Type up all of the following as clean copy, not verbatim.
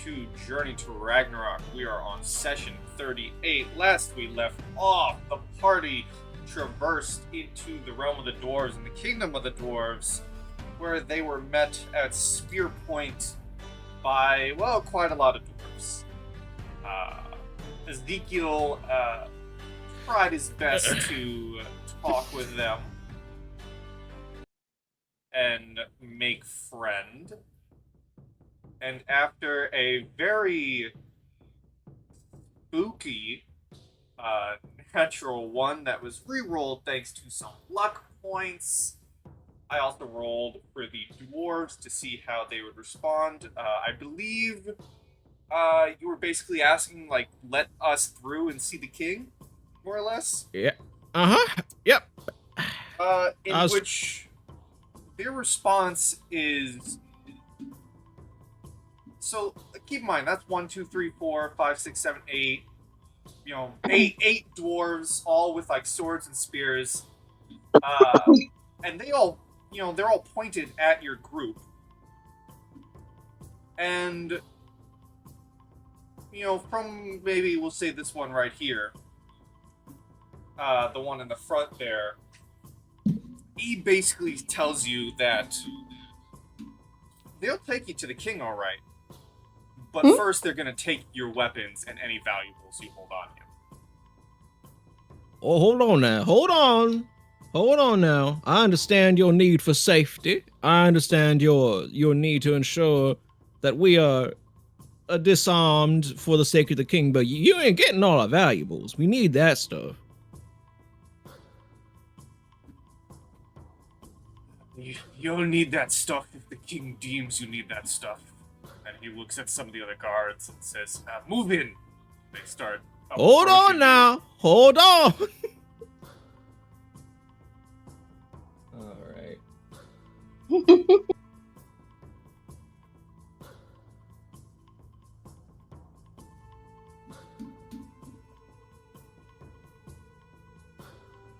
to Journey to Ragnarok. We are on session 38. Last we left off, the party traversed into the realm of the dwarves and the kingdom of the dwarves, where they were met at spear point by, well, quite a lot of dwarves. Ezekiel tried his best to talk with them and make friend. And after a very spooky natural one that was re-rolled thanks to some luck points, I also rolled for the dwarves to see how they would respond. I believe you were basically asking, like, let us through and see the king, more or less? Yeah. Uh-huh. Yep. Which their response is... So, keep in mind, that's 1, 2, 3, 4, 5, 6, 7, 8. You know, eight dwarves, all with, like, swords and spears. And they all, you know, they're all pointed at your group. And, you know, from maybe, we'll say this one right here. The one in the front there. He basically tells you that they'll take you to the king, all right. But first, they're going to take your weapons and any valuables you hold on you. Oh, hold on now. Hold on now. I understand your need for safety. I understand your need to ensure that we are disarmed for the sake of the king, but you ain't getting all our valuables. We need that stuff. You'll need that stuff if the king deems you need that stuff. And he looks at some of the other guards and says, move in. They start... Hold on now. Hold on. All right.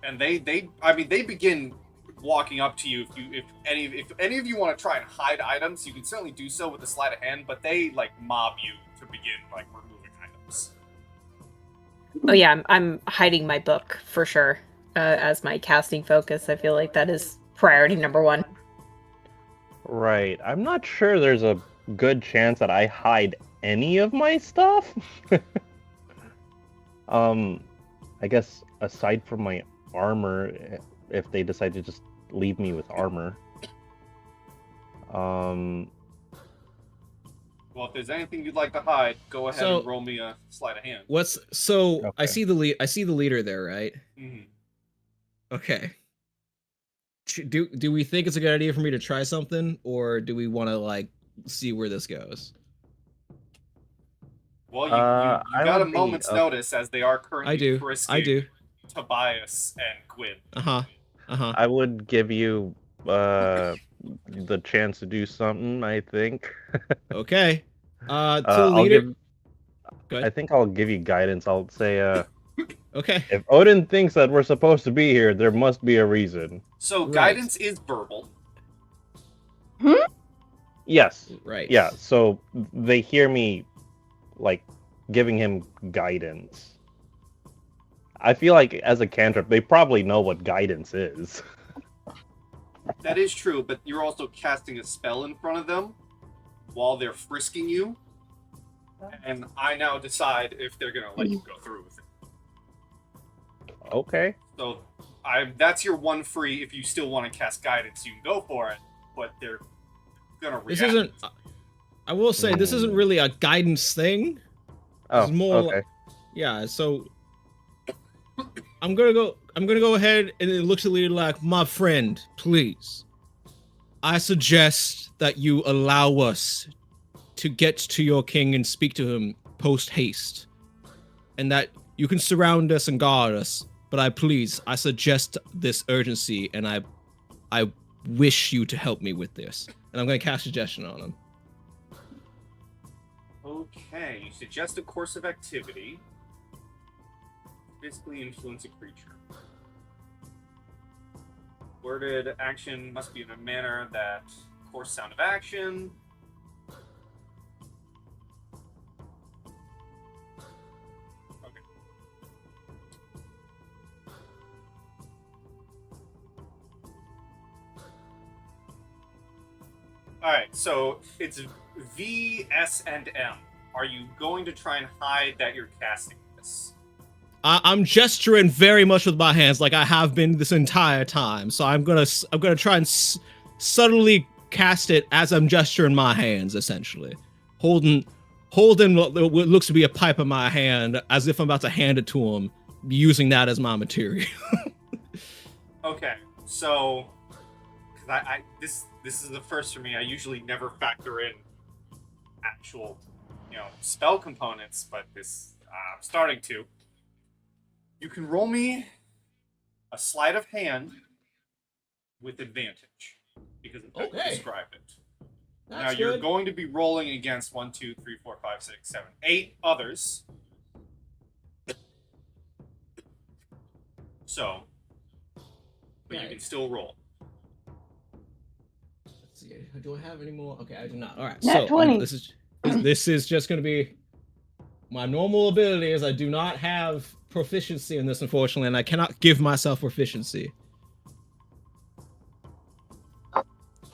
And they begin walking up to you. If any of you want to try and hide items, you can certainly do so with a sleight of hand, but they, like, mob you to begin, like, removing items. Oh yeah, I'm hiding my book for sure as my casting focus. I feel like that is priority number one. Right. I'm not sure there's a good chance that I hide any of my stuff. I guess aside from my armor, if they decide to just leave me with armor. Well, if there's anything you'd like to hide, go ahead and roll me a sleight of hand. Okay. I see the leader there, right? Mm-hmm. Okay. Do we think it's a good idea for me to try something, or do we want to, like, see where this goes? Well, you got a moment's notice, as they are currently frisking Tobias and Gwyn. I would give you the chance to do something, I think. Okay. To the leader. I think I'll give you guidance. I'll say, okay. If Odin thinks that we're supposed to be here, there must be a reason. So guidance is verbal. Yes. Right. Yeah, so they hear me, like, giving him guidance. I feel like, as a cantrip, they probably know what guidance is. That is true, but you're also casting a spell in front of them while they're frisking you. And I now decide if they're going to let you go through with it. Okay. So that's your one free. If you still want to cast guidance, you can go for it, but they're going to react. This isn't... I will say, this isn't really a guidance thing. Oh, it's more okay. Yeah, so... I'm gonna go ahead and it looks at the leader like, my friend, please. I suggest that you allow us to get to your king and speak to him post haste. And that you can surround us and guard us, but I suggest this urgency, and I wish you to help me with this. And I'm gonna cast suggestion on him. Okay, you suggest a course of activity. Physically influence a creature. Worded action must be in a manner that course sound of action. Alright, so it's V, S, and M. Are you going to try and hide that you're casting this? I'm gesturing very much with my hands, like I have been this entire time. So I'm gonna try and subtly cast it as I'm gesturing my hands, essentially, holding what looks to be a pipe in my hand, as if I'm about to hand it to him, using that as my material. Okay, so this is the first for me. I usually never factor in actual, spell components, but this I'm starting to. You can roll me a sleight of hand with advantage because of how you described it. Now you're going to be rolling against 1, 2, 3, 4, 5, 6, 7, 8 others. So, but you can still roll. Let's see. Do I have any more? Okay, I do not. All right. Nat So 20. this is just going to be my normal ability. Is I do not have proficiency in this, unfortunately, and I cannot give myself proficiency.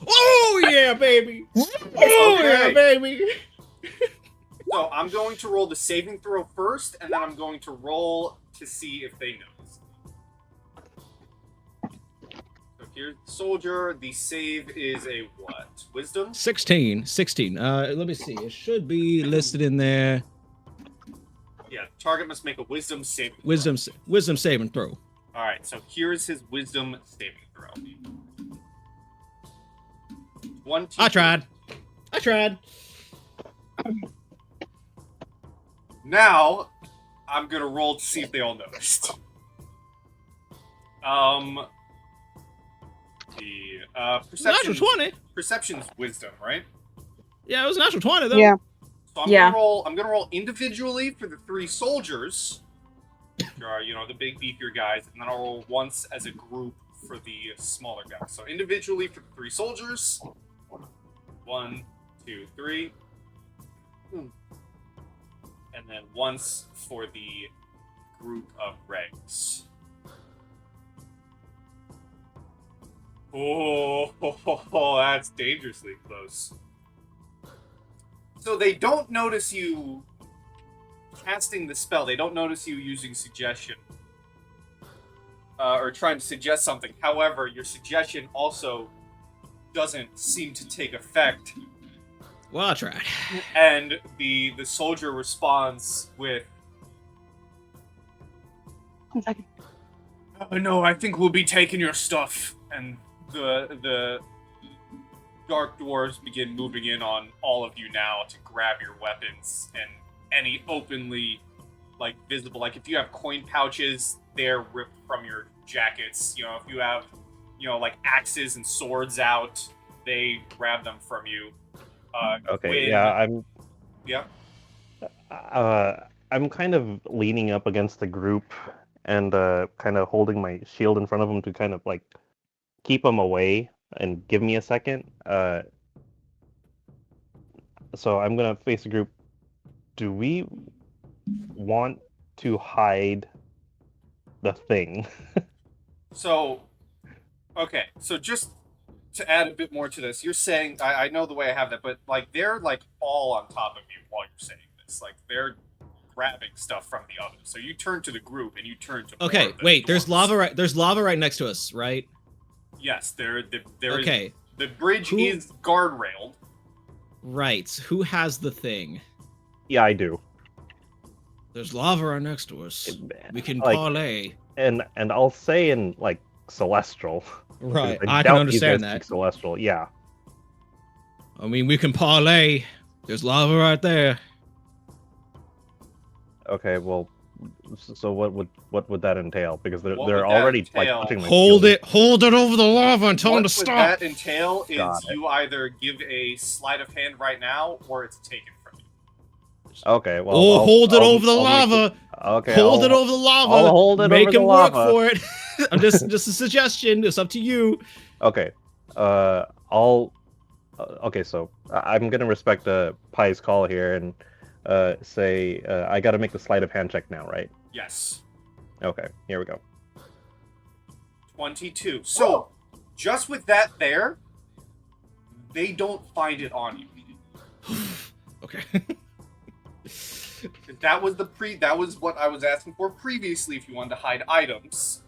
Oh yeah, baby! Oh yeah, baby! So I'm going to roll the saving throw first, and then I'm going to roll to see if they notice. So here's the soldier. The save is a what? Wisdom? 16. Let me see. It should be listed in there. Yeah, target must make a wisdom saving throw. Wisdom saving throw. Alright, so here's his wisdom saving throw. 1, 2, I tried. Now, I'm gonna roll to see if they all noticed. The perception. Natural 20. Perception's wisdom, right? Yeah, it was a natural 20 though. Yeah. So I'm gonna roll individually for the 3 soldiers. Which are, the big beefier guys, and then I'll roll once as a group for the smaller guys. So individually for the 3 soldiers. 1, 2, 3. And then once for the group of regs. Oh, that's dangerously close. So they don't notice you casting the spell. They don't notice you using suggestion. Or trying to suggest something. However, your suggestion also doesn't seem to take effect. Well, I tried. And the soldier responds with, 1 second. "Oh, no, I think we'll be taking your stuff." And the dark dwarves begin moving in on all of you now to grab your weapons, and any openly visible, if you have coin pouches, they're ripped from your jackets. If you have axes and swords out, they grab them from you. Okay, I'm kind of leaning up against the group and kind of holding my shield in front of them to kind of keep them away and give me a second. So I'm gonna face the group. Do we want to hide the thing? So just to add a bit more to this, you're saying, I know the way I have that, but they're all on top of you while you're saying this. They're grabbing stuff from the others. So you turn to the group and you turn to Okay, wait. There's lava right next to us, right? Yes, there Okay. is. The bridge is guardrailed. Right. Who has the thing? Yeah, I do. There's lava right next to us. We can parlay. And I'll say in Celestial. Right. I can doubt understand these guys that. speak Celestial. Yeah. I mean, we can parlay. There's lava right there. Okay. Well, so what would that entail? Because they're What would that already entail? touching my Hold shield. it over the lava and tell them to What stop. that entail is Got it. you either give a sleight of hand right now, or it's taken from you. Okay. Well. Hold it I'll- over the I'll make lava. Okay. Hold I'll- it over the lava. I'll hold it Make over the him work lava. for it. I'm just a suggestion. It's up to you. Okay. Okay, so I'm gonna respect Pai's call here and say I got to make the sleight of hand check now, right? Yes. Okay. Here we go. 22. So, just with that there, They don't find it on you. Okay. That was what I was asking for previously. If you wanted to hide items,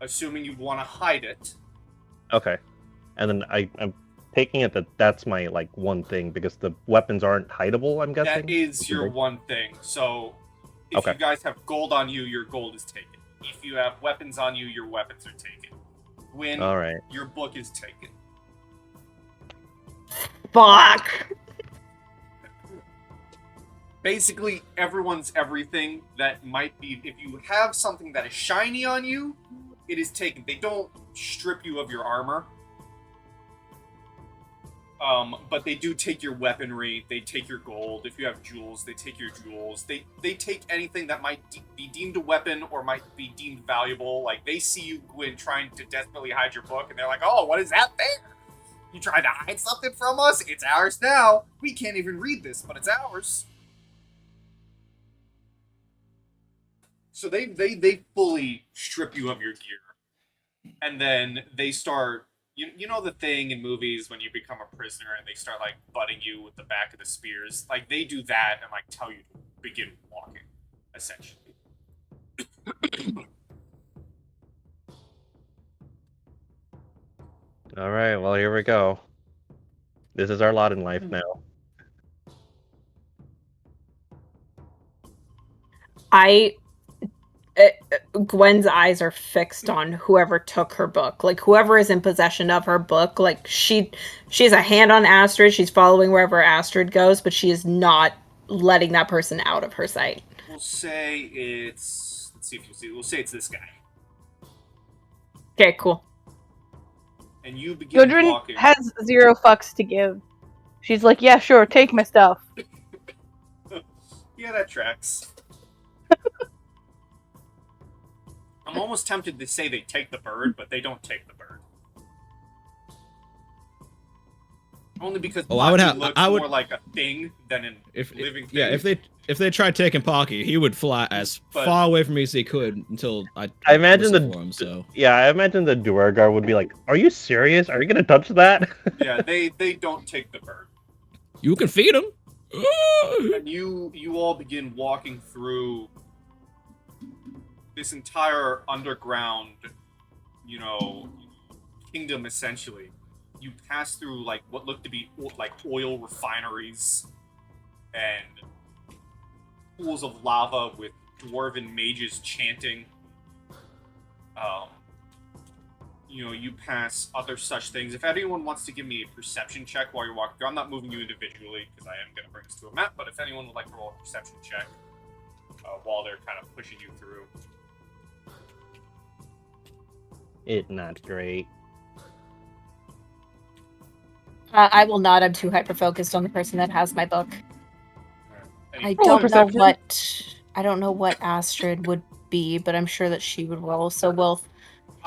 assuming you want to hide it. Okay. And then I'm taking it that that's my like one thing because the weapons aren't hideable. I'm guessing That is your one thing. So, if Okay. you guys have gold on you, your gold is taken. If you have weapons on you, your weapons are taken. When All right. your book is taken. Fuck. Basically, everyone's everything that might be. If you have something that is shiny on you, it is taken. They don't strip you of your armor. But they do take your weaponry, they take your gold. If you have jewels, they take your jewels. They take anything that might be deemed a weapon or might be deemed valuable. Like, they see you, Gwyn, trying to desperately hide your book, and they're like, oh, what is that thing? You trying to hide something from us? It's ours now. We can't even read this, but it's ours. So they fully strip you of your gear. And then they start... You know the thing in movies when you become a prisoner and they start, like, butting you with the back of the spears? Like, they do that and, like, tell you to begin walking, essentially. All right. Well, here we go. This is our lot in life now. Gwen's eyes are fixed on whoever took her book. Like, whoever is in possession of her book, like, she has a hand on Astrid. She's following wherever Astrid goes, but she is not letting that person out of her sight. We'll say it's... Let's see if you see. We'll say it's this guy. Okay, cool. And you begin Gudrun walking. has 0 fucks to give. She's like, yeah, sure, take my stuff. Yeah, that tracks. I'm almost tempted to say they take the bird, but they don't take the bird. Only because Pocky looks more like a thing than a living thing. Yeah, if they tried taking Pocky, he would fly as far away from me as he could until I imagine for him. So yeah, I imagine the Duergar would be like, "Are you serious? Are you gonna touch that?" Yeah, they don't take the bird. You can feed him. And you all begin walking through this entire underground, kingdom, essentially. You pass through, like, what look to be, like, oil refineries and pools of lava with dwarven mages chanting. You pass other such things. If anyone wants to give me a perception check while you're walking through, I'm not moving you individually because I am going to bring this to a map, but if anyone would like to roll a perception check while they're kind of pushing you through. It's not great. I will not. I'm too hyper focused on the person that has my book. I Roll a don't know perception. I don't know what Astrid would be, but I'm sure that she would roll. So we'll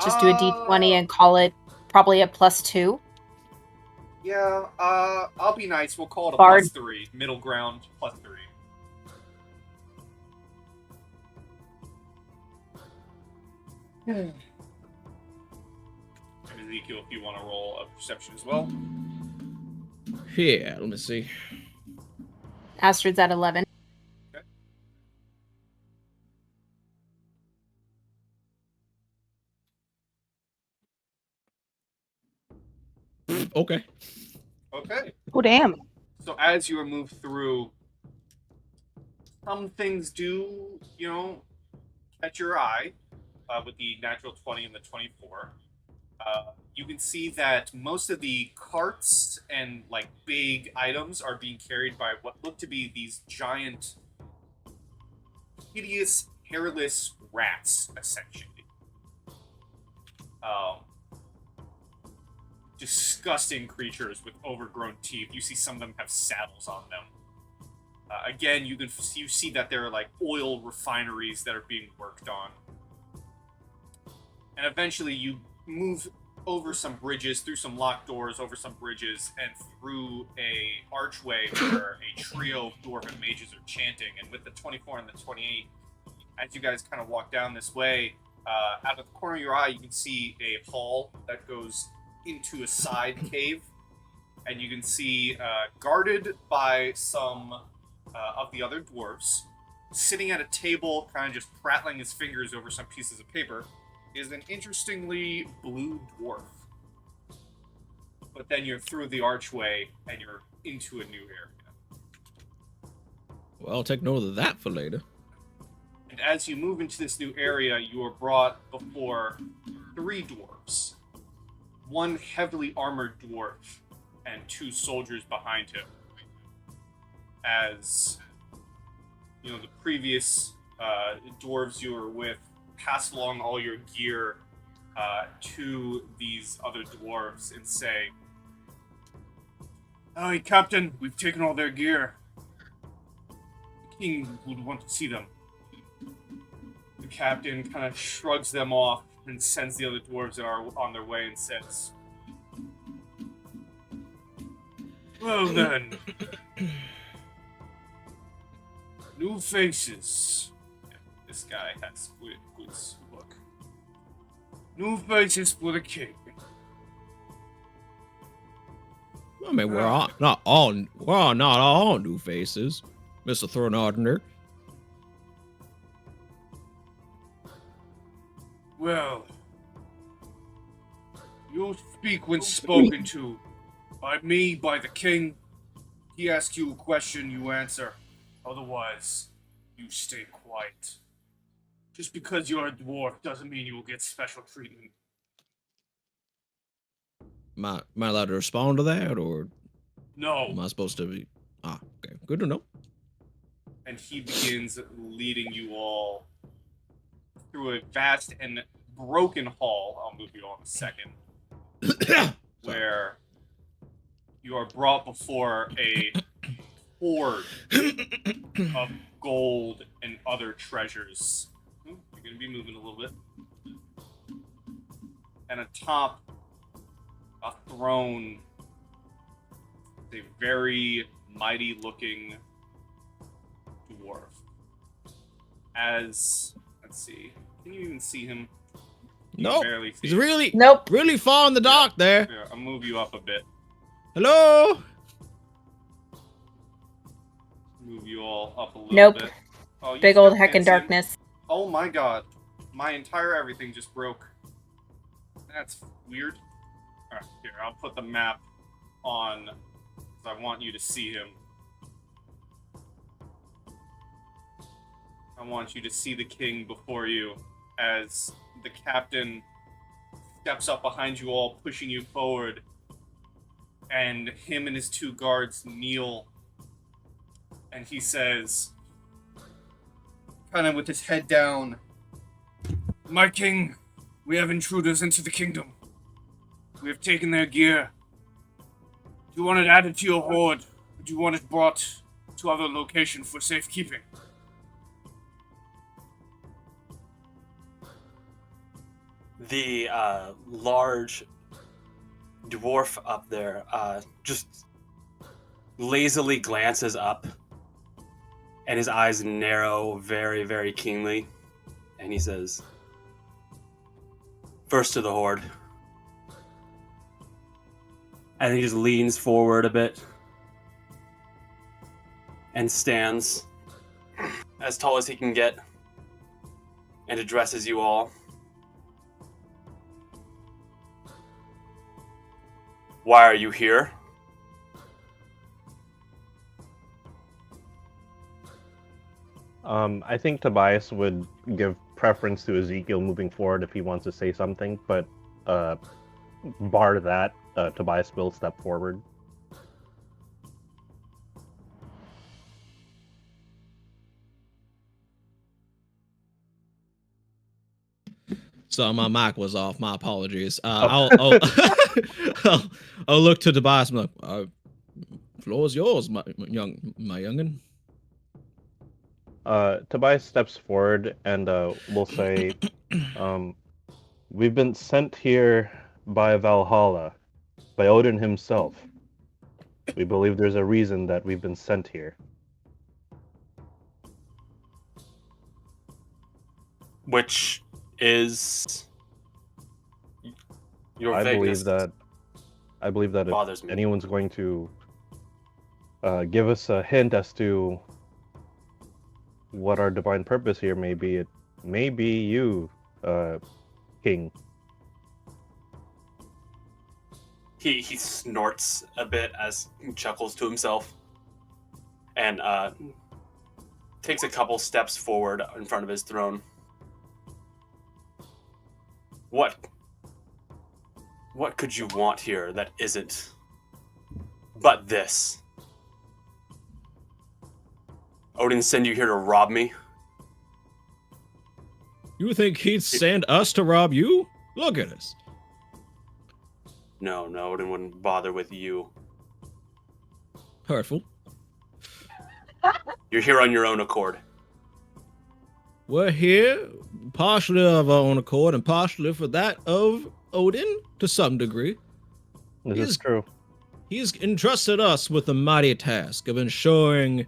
just do a d20 and call it probably a +2. Yeah, I'll be nice. We'll call it a Bard. +3. Middle ground, +3. Ezekiel, if you want to roll a perception as well. yeah, let me see. Astrid's at 11. Okay. Okay. Oh, damn. So as you are moved through, some things do, catch your eye with the natural 20 and the 24. You can see that most of the carts and, like, big items are being carried by what look to be these giant, hideous, hairless rats, essentially. Disgusting creatures with overgrown teeth. You see some of them have saddles on them. Again, you see that there are, like, oil refineries that are being worked on. And eventually you move over some bridges, through some locked doors, over some bridges, and through a archway where a trio of dwarven mages are chanting. And with the 24 and the 28, as you guys kind of walk down this way, out of the corner of your eye, you can see a hall that goes into a side cave. and you can see, guarded by some of the other dwarves, sitting at a table, kind of just prattling his fingers over some pieces of paper, is an interestingly blue dwarf. But then you're through the archway, and you're into a new area. Well, I'll take note of that for later. And as you move into this new area, you are brought before 3 dwarves. One heavily armored dwarf, and 2 soldiers behind him. As, you know, the previous dwarves you were with pass along all your gear to these other dwarves and say, "Hey, Captain, we've taken all their gear. The king would want to see them." The captain kind of shrugs them off and sends the other dwarves that are on their way and says, "Well then, new faces." Yeah, this guy has good look. New faces for the king. I mean, we're not all new faces, Mr. Thornardner. Well, you'll speak when spoken to. By me, by the king. He asks you a question, you answer. Otherwise, you stay quiet. Just because you're a dwarf doesn't mean you will get special treatment. Am I allowed to respond to that, or No. am I supposed to be? Ah, okay, good to know. And he begins leading you all through a vast and broken hall. I'll move you all in a second. Where you are brought before a hoard of gold and other treasures. You're going to be moving a little bit. And atop a throne, a very mighty looking dwarf. As, let's see, can you even see him? You Nope. barely see He's him. really far in the dark there. Here, I'll move you up a bit. Hello? Move you all up a little Nope. bit. Oh, you Big still old can't heckin' see him? darkness. Oh my god. My entire everything just broke. That's weird. Alright, here, I'll put the map on, because I want you to see him. I want you to see the king before you, as the captain steps up behind you all, pushing you forward, and him and his 2 guards kneel, and he says, kind of with his head down, "My king, we have intruders into the kingdom. We have taken their gear. Do you want it added to your hoard, or do you want it brought to other location for safekeeping?" The large dwarf up there just lazily glances up, and his eyes narrow very, very keenly, and he says, "First to the horde." And he just leans forward a bit and stands as tall as he can get and addresses you all. "Why are you here?" I think Tobias would give preference to Ezekiel moving forward if he wants to say something, but bar that, Tobias will step forward. So my mic was off. My apologies. I'll I'll look to Tobias. I'm like, floor is yours, my youngin. Tobias steps forward and will say, "We've been sent here by Valhalla, by Odin himself. We believe there's a reason that we've been sent here." Which is your I vagueness. believe that I believe that if Bothers me. anyone's going to give us a hint as to what our divine purpose here may be, it may be you, King. He snorts a bit as he chuckles to himself, and takes a couple steps forward in front of his throne. What could you want here that isn't but this? Odin send you here to rob me? You think he'd send us to rob you? Look at us. No, Odin wouldn't bother with you. Hurtful. You're here on your own accord. We're here partially of our own accord and partially for that of Odin to some degree. This He's- is true. He's entrusted us with the mighty task of ensuring,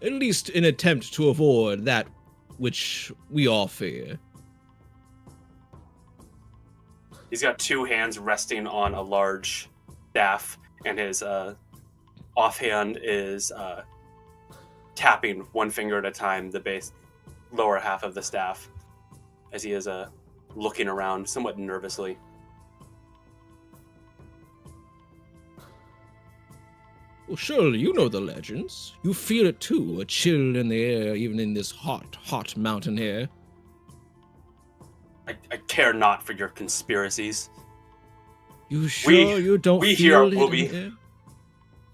at least an attempt to avoid that which we all fear. He's got two hands resting on a large staff, and his offhand is tapping one finger at a time the base lower half of the staff as he is looking around somewhat nervously. Well, surely you know the legends. You feel it too, a chill in the air, even in this hot, hot mountain air. I care not for your conspiracies. You sure you don't we feel here it will in be- the air?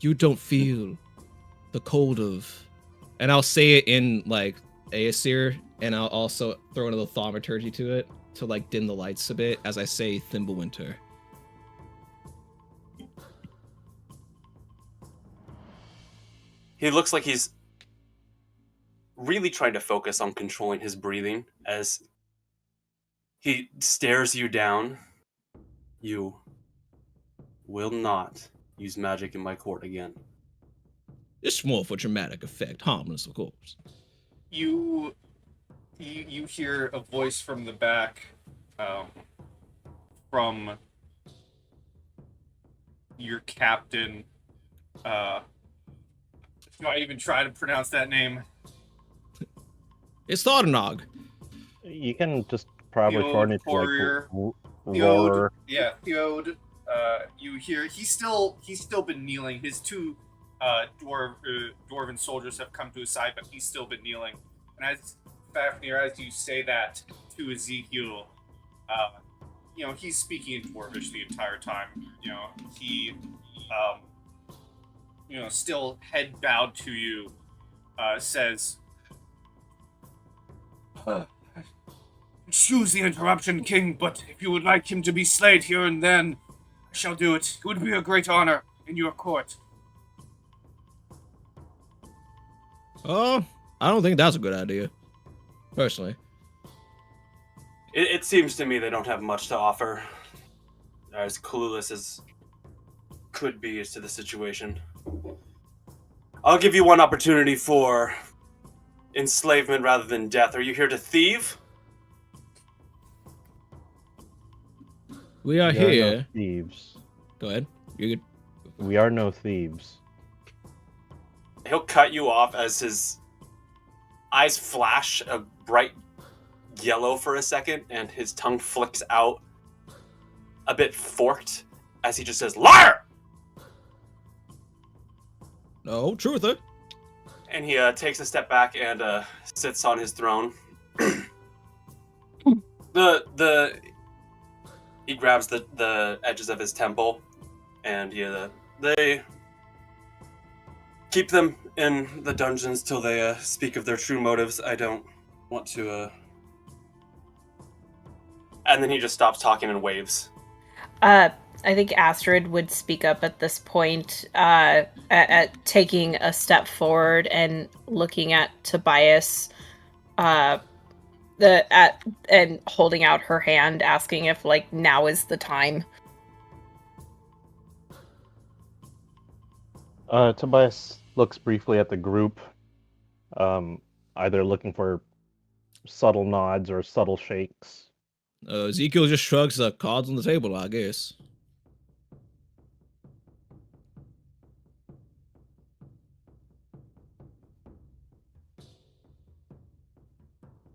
You don't feel the cold of... And I'll say it in, like, Aesir, and I'll also throw in a little thaumaturgy to it to, like, dim the lights a bit as I say Thimbleweather. He looks like he's really trying to focus on controlling his breathing as he stares you down. You will not use magic in my court again. It's more for dramatic effect, harmless, of course. You hear a voice from the back, from your captain. Do I even try to pronounce that name? It's Thornog. You can just probably The turn old it to warrior. like Theod, roar. yeah, Theod. You hear he's still been kneeling. His two dwarven soldiers have come to his side, but he's still been kneeling. And as Fafnir, as you say that to Ezekiel, he's speaking in Dwarvish the entire time. He, still head bowed to you, says, "Excuse the interruption, King, but if you would like him to be slayed here and then, I shall do it. It would be a great honor in your court." Oh, I don't think that's a good idea. Personally. It seems to me they don't have much to offer. They're as clueless as could be as to the situation. I'll give you one opportunity for enslavement rather than death. Are you here to thieve? We are We are no here. thieves. Go ahead. You could... We are no thieves. He'll cut you off as his eyes flash a bright yellow for a second, and his tongue flicks out a bit forked as he just says, "Liar!" No, truther. And he takes a step back and sits on his throne. He grabs the edges of his temple, and they keep them in the dungeons till they speak of their true motives. I don't want to. And then he just stops talking and waves. I think Astrid would speak up at this point, at taking a step forward and looking at Tobias, and holding out her hand, asking if now is the time. Tobias looks briefly at the group, either looking for subtle nods or subtle shakes. Ezekiel just shrugs the cards on the table, I guess.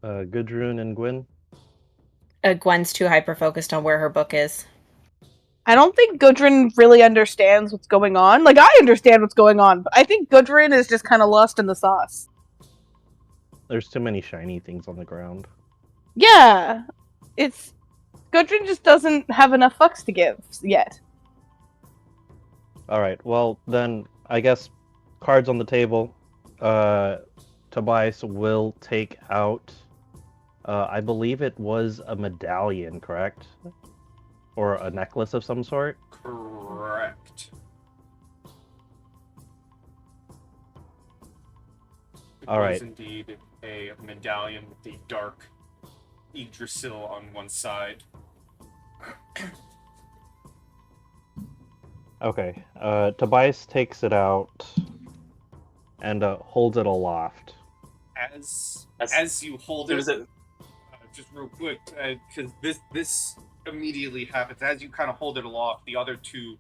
Gudrun and Gwyn. Gwen's too hyper focused on where her book is. I don't think Gudrun really understands what's going on. Like, I understand what's going on, but I think Gudrun is just kind of lost in the sauce. There's too many shiny things on the ground. Yeah, Gudrun just doesn't have enough fucks to give yet. All right. Well, then I guess cards on the table. Tobias will take out. I believe it was a medallion, correct? Or a necklace of some sort. Correct. It All was right. indeed a medallion with the dark Yggdrasil on one side. Okay. Tobias takes it out and holds it aloft. As you hold it, Is it just real quick, because this immediately happens as you kind of hold it aloft. The other two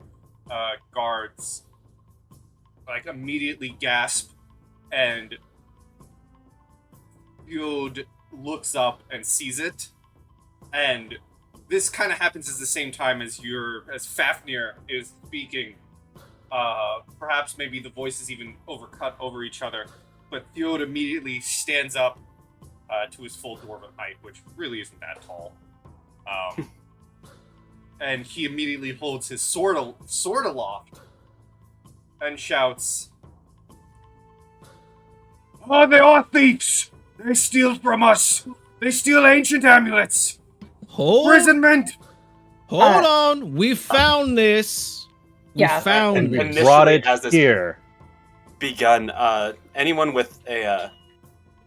guards like immediately gasp, and Yod looks up and sees it, and this kind of happens at the same time as Fafnir is speaking. Perhaps maybe the voices even overcut over each other, but Theod immediately stands up to his full dwarven height, which really isn't that tall. And he immediately holds his sword aloft and shouts, "Oh, they are thieves! They steal from us! They steal ancient amulets! Imprisonment!" Hold on. We found this. We Yeah. found And- this. and- Brought Initially, it as this- here. begun? Anyone with a,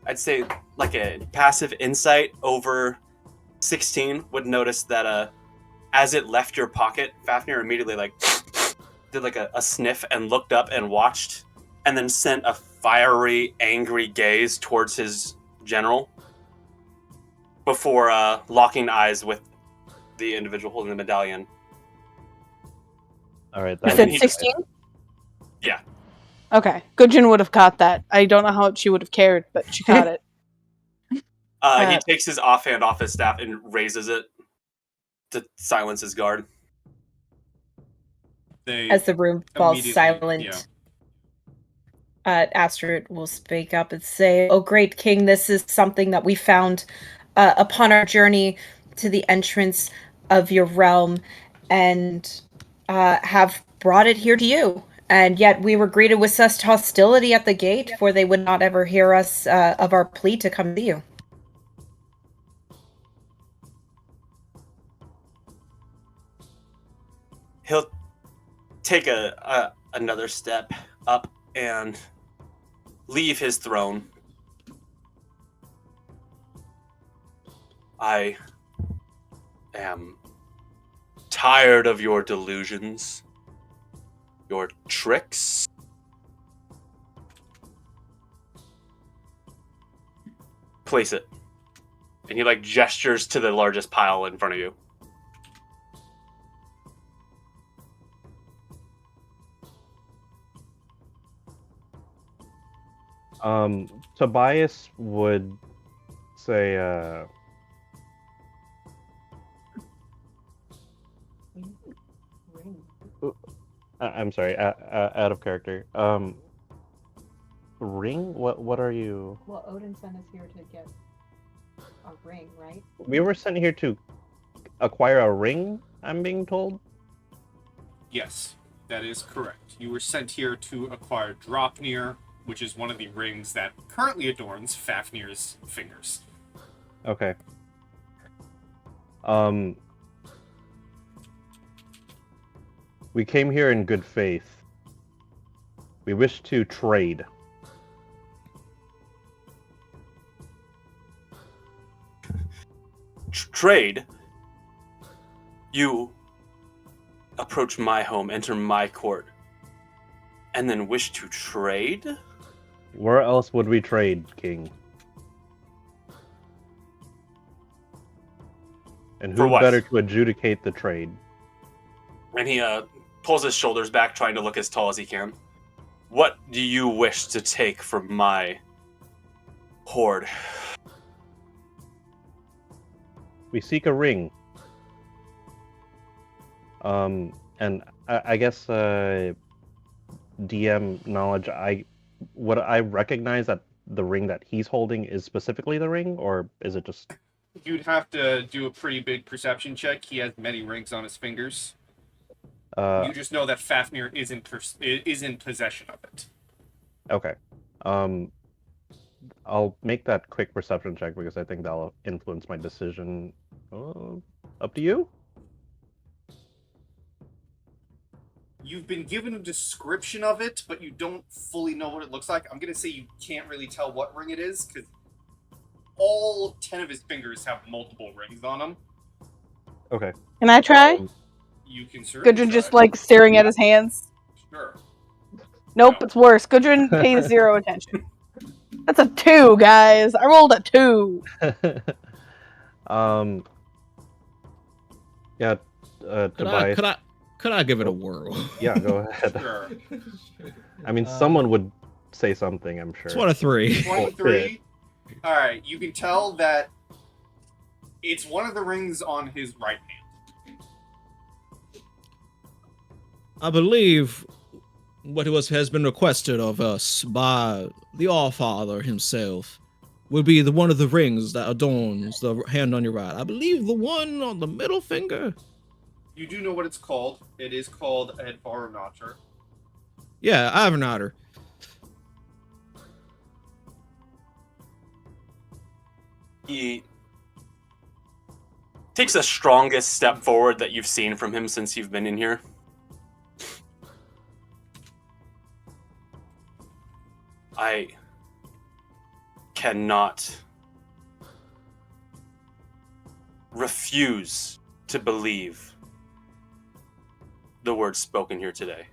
I'd say like a passive insight over 16 would notice that as it left your pocket, Fafnir immediately did like a sniff and looked up and watched, and then sent a fiery, angry gaze towards his general before locking eyes with the individual holding the medallion. All right. You That said he- 16? Yeah. Okay. Gudrun would have caught that. I don't know how she would have cared, but she caught it. He takes his offhand off his staff and raises it to silence his guard. As the room falls Immediately, silent, Astrid will speak up and say, "Oh, great king, this is something that we found upon our journey to the entrance of your realm, and have brought it here to you. And yet we were greeted with such hostility at the gate, for they would not ever hear us of our plea to come to you." He'll take another step up and leave his throne. I am tired of your delusions, your tricks. Place it. And he gestures to the largest pile in front of you. Tobias would say, I'm sorry, out of character. Ring? What are you? Well, Odin sent us here to get a ring, right? We were sent here to acquire a ring, I'm being told. Yes, that is correct. You were sent here to acquire Dropnir, which is one of the rings that currently adorns Fafnir's fingers. Okay. We came here in good faith. We wish to trade. Trade? You approach my home, enter my court, and then wish to trade? Where else would we trade, King? And For who what? better to adjudicate the trade? And he pulls his shoulders back, trying to look as tall as he can. What do you wish to take from my hoard? We seek a ring. And I guess DM knowledge. Would I recognize that the ring that he's holding is specifically the ring, or is it just? You'd have to do a pretty big perception check. He has many rings on his fingers. You just know that Fafnir is in possession of it. Okay. I'll make that quick perception check because I think that'll influence my decision. Up to you. You've been given a description of it, but you don't fully know what it looks like. I'm going to say you can't really tell what ring it is, because all 10 of his fingers have multiple rings on them. Okay. Can I try? You can certainly Gudrun try. just like staring at his hands. Sure. Nope, No. it's worse. Gudrun pays 0 attention. That's a 2, guys. I rolled a 2. Yeah. Tobias. Could I give it a whirl? Yeah, go ahead. Sure. I mean, someone would say something, I'm sure. It's one of 3. 23. All right, you can tell that it's one of the rings on his right hand. I believe what has been requested of us by the Allfather himself will be one of the rings that adorns the hand on your right. I believe the one on the middle finger. You do know what it's called. It is called a Varnacher. Yeah, Ivernatter. He takes the strongest step forward that you've seen from him since you've been in here. I cannot refuse to believe the words spoken here today.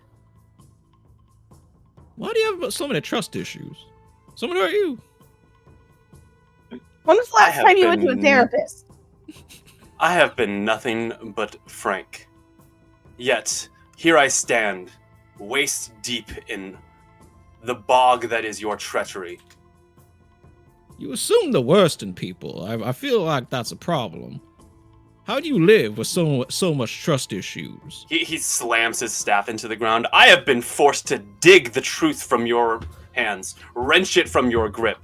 Why do you have so many trust issues? Someone hurt you? When was the last have time you went to a been- therapist? I have been nothing but frank. Yet, here I stand, waist deep in the bog that is your treachery. You assume the worst in people. I feel like that's a problem. How do you live with so much trust issues? He slams his staff into the ground. I have been forced to dig the truth from your hands, wrench it from your grip.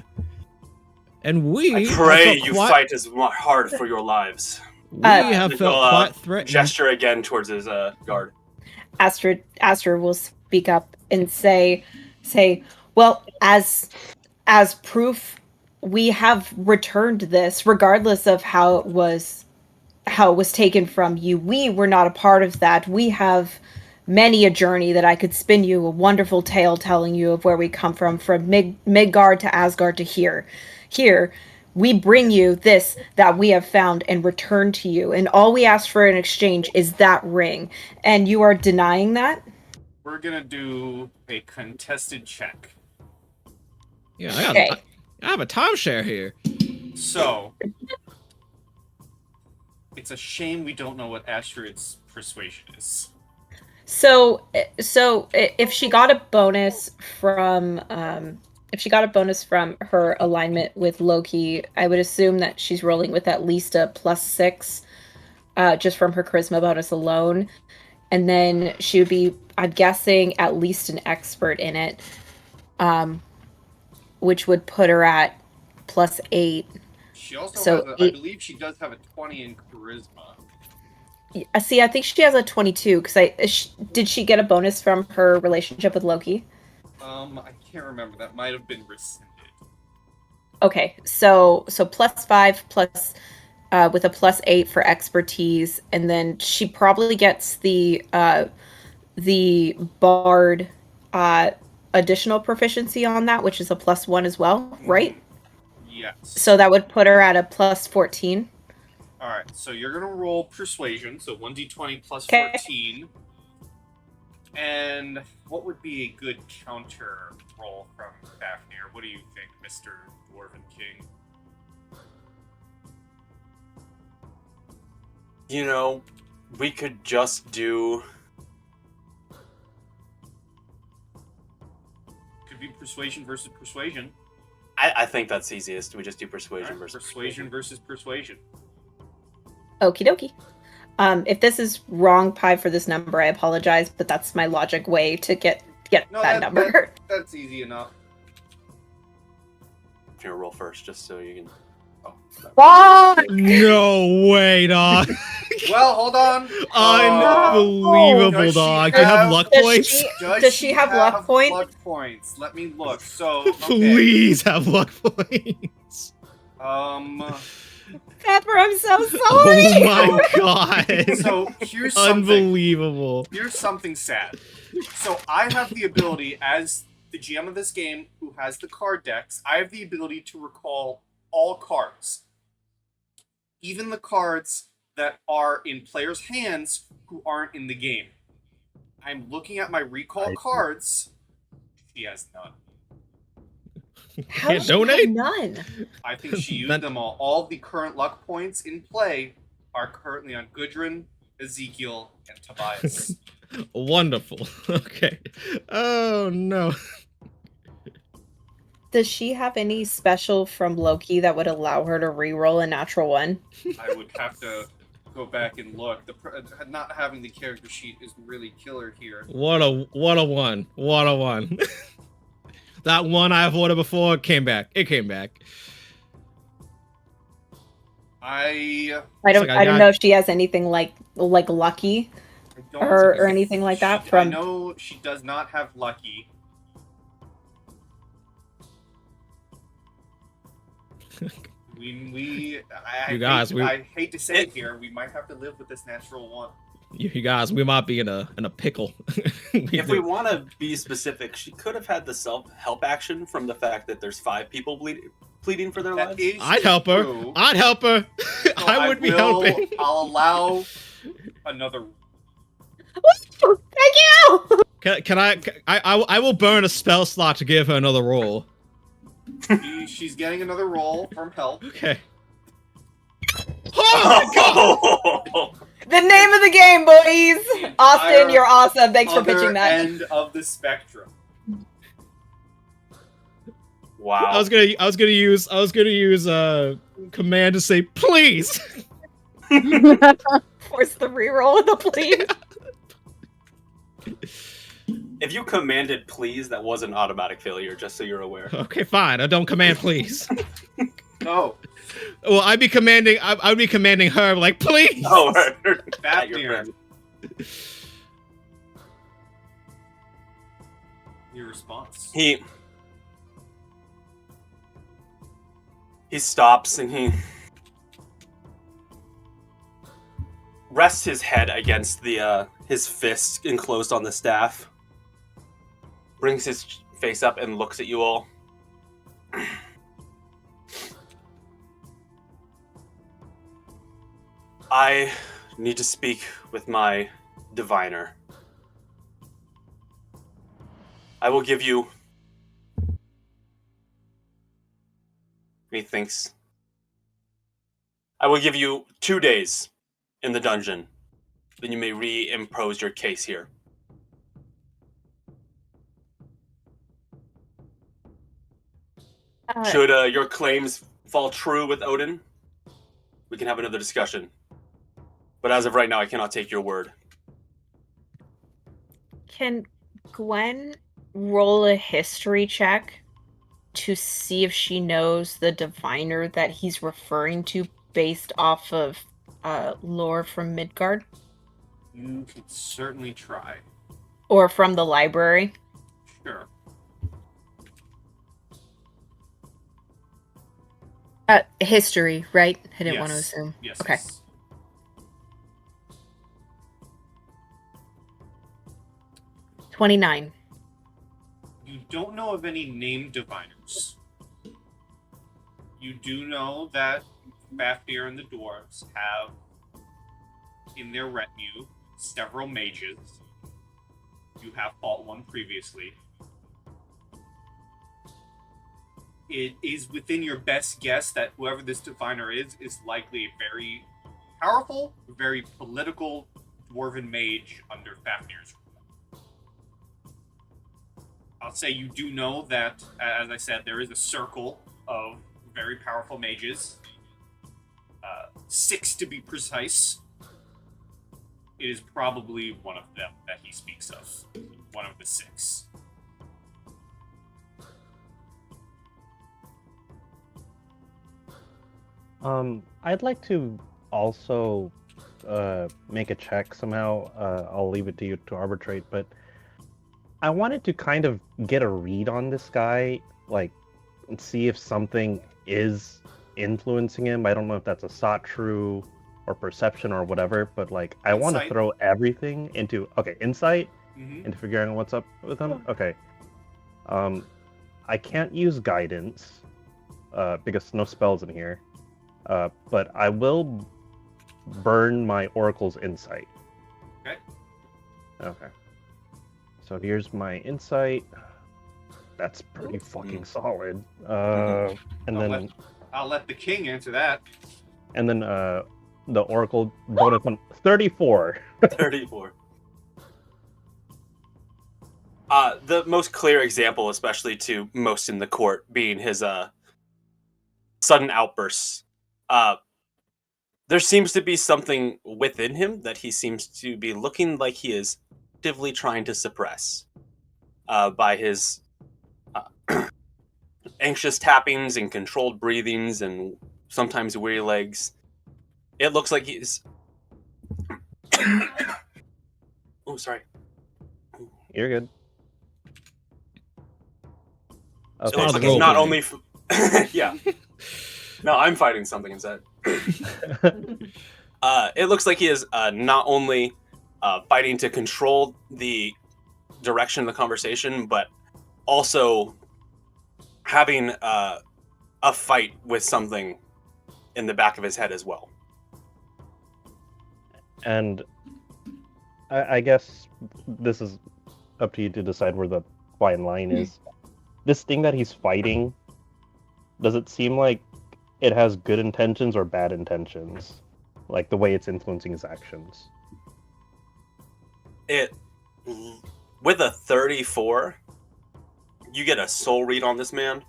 And we I pray have you felt fight as hard for your lives. We have He'll, felt quite threatened. Gesture again towards his guard. Astrid will speak up and say, well, as proof, we have returned this, regardless of how it was taken from you. We were not a part of that. We have many a journey that I could spin you a wonderful tale telling you of where we come from Midgard to Asgard to here. Here, we bring you this that we have found and return to you, and all we ask for in exchange is that ring. And you are denying that? We're gonna do a contested check. Yeah, Okay. I have a timeshare here. So, it's a shame we don't know what Astrid's persuasion is. So if she got a bonus from her alignment with Loki, I would assume that she's rolling with at least a +6, just from her charisma bonus alone, and then she would be, I'm guessing, at least an expert in it, which would put her at +8. She also So has I believe she does have a 20 in charisma. See, I think she has a 22 because did she get a bonus from her relationship with Loki? I can't remember. That might have been rescinded. Okay, so +5 plus with a +8 for expertise, and then she probably gets the bard additional proficiency on that, which is a +1 as well, right? Yes. So that would put her at a +14. All right. So you're gonna roll persuasion. So 1d20 plus Okay. 14. And what would be a good counter roll from Fafnir? What do you think, Mr. Dwarven King? You know, we could just do... Could be persuasion versus persuasion. I think that's easiest. We just do persuasion All right, versus persuasion versus persuasion. Okie dokie. If this is wrong pie for this number, I apologize, but that's my logic way to get No, that number. that's easy enough. If you roll first, just so you can. Oh, Fuck! No way, dog. Well, hold on. Unbelievable, Does she dog. Do you have have- luck Does points? she- Does she have luck points? Luck points. Let me look. So, okay. Please have luck points. Pepper, I'm so sorry. Oh my god. So here's something. Unbelievable. Here's something sad. So I have the ability, as the GM of this game, who has the card decks, I have the ability to recall all cards, even the cards that are in players' hands who aren't in the game. I'm looking at my recall cards. She has none. How Can't does she have donate? none? I think she used them all. All of the current luck points in play are currently on Gudrun, Ezekiel, and Tobias. Wonderful. Okay. Oh no. Does she have any special from Loki that would allow her to reroll a natural one? I would have to go back and look. Not having the character sheet is really killer here. What a one. What a one. That one I've ordered before came back. It came back. I don't like I got- know if she has anything like lucky don't or anything like that I from know she does not have lucky. You guys, I hate to say it here, we might have to live with this natural one. You guys, we might be in a pickle. If we want to be specific, she could have had the self-help action from the fact that there's 5 people pleading for their That lives. is I'd help her. true. I'd help her. So I would be helping. I'll allow another. Thank you! Can I will burn a spell slot to give her another roll. She's getting another roll from help. Okay. Oh my god! The name of the game, boys! Austin, you're awesome. Thanks for pitching that. End of the spectrum. Wow. I was gonna use command to say please. Force the reroll of the please. If you commanded please, that was an automatic failure, just so you're aware. Okay, fine. I don't command please. No. Well, I'd be commanding her like please. Oh, at your Fafnir. friend. Your response. He stops and he rests his head against the his fist enclosed on the staff. Brings his face up and looks at you all. I need to speak with my diviner. I will give you... He thinks. I will give you 2 days in the dungeon. Then you may reimpose your case here. Should your claims fall true with Odin, we can have another discussion. But as of right now, I cannot take your word. Can Gwen roll a history check to see if she knows the diviner that he's referring to based off of lore from Midgard? You could certainly try. Or from the library? Sure. History, right? I didn't want to Yes. assume. Yes. Okay. yes. 29. You don't know of any named diviners. You do know that Fafnir and the dwarves have in their retinue several mages. You have fought one previously. It is within your best guess that whoever this diviner is likely a very powerful, very political dwarven mage under Fafnir's rule. I'll say you do know that, as I said, there is a circle of very powerful mages. 6 to be precise. It is probably one of them that he speaks of. One of the 6. I'd like to also make a check somehow. I'll leave it to you to arbitrate, but I wanted to kind of get a read on this guy, like, and see if something is influencing him. I don't know if that's a Satru or perception or whatever, but like, I want to Insight. throw everything into insight Mm-hmm. into figuring out what's up with him. Okay. I can't use guidance because no spells in here. But I will burn my Oracle's insight. Okay. Okay. So here's my insight. That's pretty fucking solid. I'll let the king answer that. And then the Oracle bonus one 34. 34. The most clear example, especially to most in the court, being his sudden outbursts. There seems to be something within him that he seems to be looking like he is actively trying to suppress by his anxious tappings and controlled breathings and sometimes weary legs. It looks like he's... Oh, sorry. You're good. It part looks of like the he's role not playing. only... Yeah. No, I'm fighting something inside. It looks like he is not only fighting to control the direction of the conversation, but also having a fight with something in the back of his head as well. And I guess this is up to you to decide where the fine line is. This thing that he's fighting, does it seem like it has good intentions or bad intentions? Like the way it's influencing his actions? With a 34, you get a soul read on this man,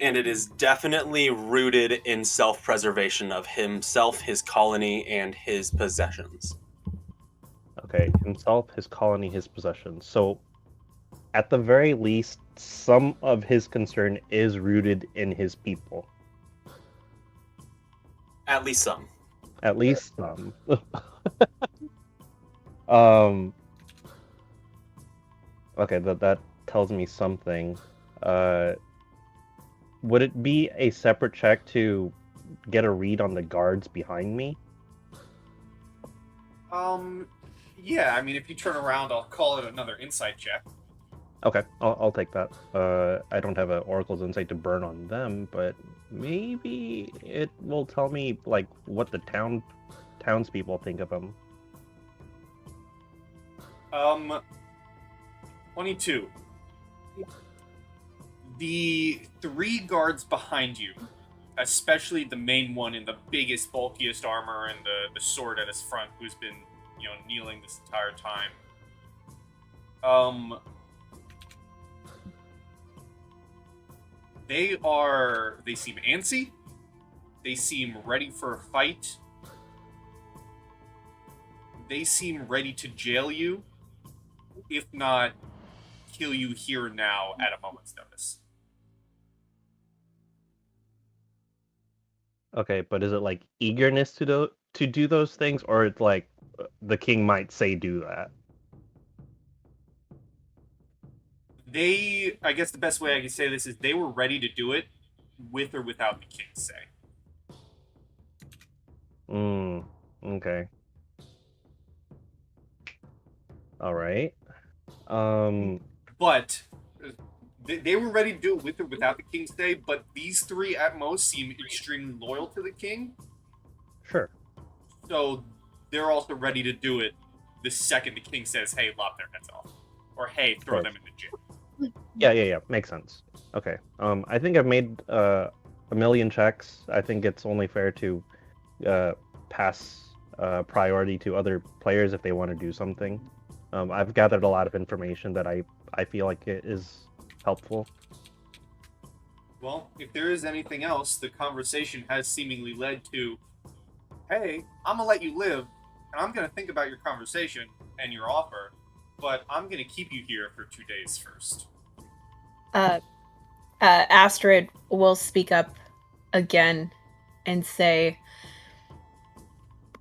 and it is definitely rooted in self-preservation of himself, his colony, and his possessions. Okay, himself, his colony, his possessions. So, at the very least, some of his concern is rooted in his people. At least some. At least some. Okay, that tells me something. Would it be a separate check to get a read on the guards behind me? Yeah, I mean, if you turn around, I'll call it another insight check. Okay, I'll take that. I don't have an Oracle's Insight to burn on them, but maybe it will tell me like what the townspeople think of him. 22. The 3 guards behind you, especially the main one in the biggest, bulkiest armor and the sword at his front, who's been, kneeling this entire time. They seem antsy. They seem ready for a fight. They seem ready to jail you, if not kill you here now at a moment's notice. Okay, but is it like eagerness to do those things, or it's like the king might say do that? I guess the best way I can say this is they were ready to do it with or without the king's say. Okay. All right. But they were ready to do it with or without the king's say, but these 3 at most seem extremely loyal to the king. Sure. So they're also ready to do it the second the king says, hey, lop their heads off. Or hey, throw Right. them in the jail. Yeah. Makes sense. Okay. I think I've made a million checks. I think it's only fair to pass priority to other players if they want to do something. I've gathered a lot of information that I feel like it is helpful. Well, if there is anything else, the conversation has seemingly led to, hey, I'm gonna let you live, and I'm gonna think about your conversation and your offer, but I'm gonna keep you here for 2 days first. Astrid will speak up again and say,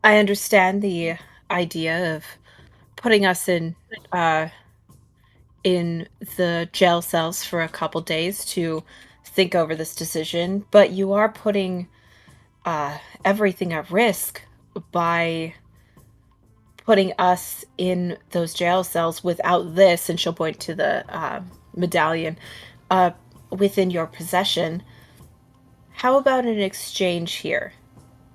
I understand the idea of putting us in the jail cells for a couple days to think over this decision, but you are putting everything at risk by putting us in those jail cells without this, and she'll point to the medallion, within your possession. How about an exchange here?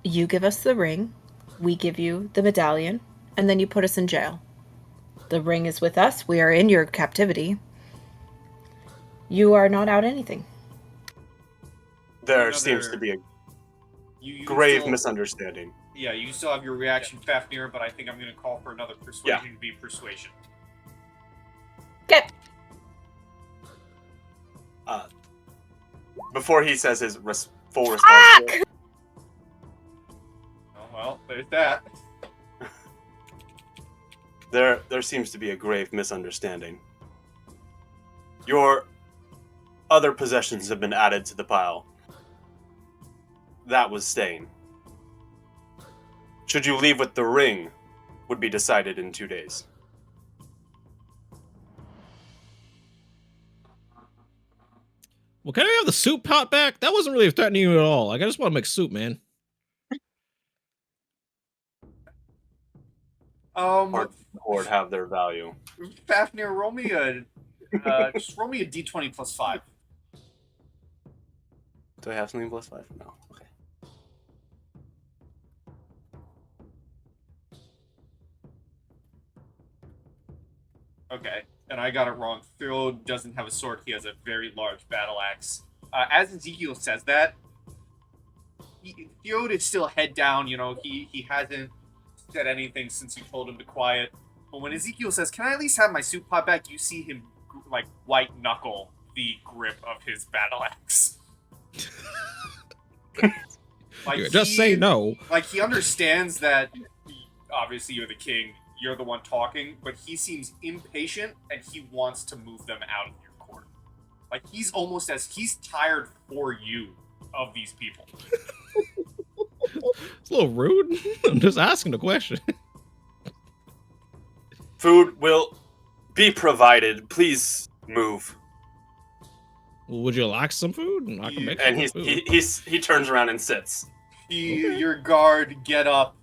You give us the ring, we give you the medallion, and then you put us in jail. The ring is with us, we are in your captivity. You are not out anything. There seems to be a You grave still- misunderstanding. Yeah, you still have your reaction, Fafnir, but I think I'm gonna call for another persuasion v persuasion. Okay. Before he says his full response, to it, Oh, well, there's that. there seems to be a grave misunderstanding. Your other possessions have been added to the pile. That was staying. Should you leave with the ring, would be decided in 2 days. Well, can I have the soup pot back? That wasn't really threatening you at all. Like, I just want to make soup, man. Horde have their value. Fafnir, roll me a just roll me a d20 plus 5. Do I have something plus 5? No. Okay. Okay, and I got it wrong. Theo doesn't have a sword; he has a very large battle axe. As Ezekiel says that, Theo is still head down. You know, he hasn't said anything since you told him to quiet. But when Ezekiel says, "Can I at least have my soup pot back?" you see him like white knuckle the grip of his battle axe. Like Just say no. Like he understands that. Obviously, you're the king. You're the one talking, but he seems impatient and he wants to move them out of your court. Like he's tired for you of these people. It's a little rude. I'm just asking the question. Food will be provided. Please move. Well, would you like some food? I can make some And food. he turns around and sits. Your guard get up,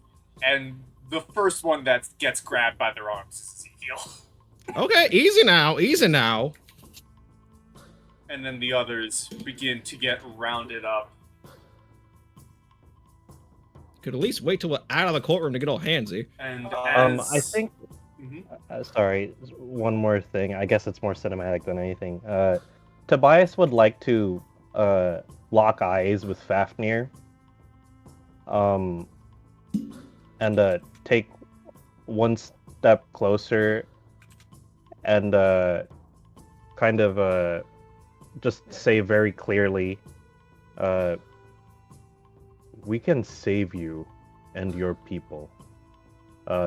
and the first one that gets grabbed by their arms is Ezekiel. Okay, easy now, easy now. And then the others begin to get rounded up. Could at least wait till we're out of the courtroom to get all handsy. And I think. Mhm. Sorry, one more thing. I guess it's more cinematic than anything. Tobias would like to lock eyes with Fafnir. And take one step closer and kind of just say very clearly, we can save you and your people,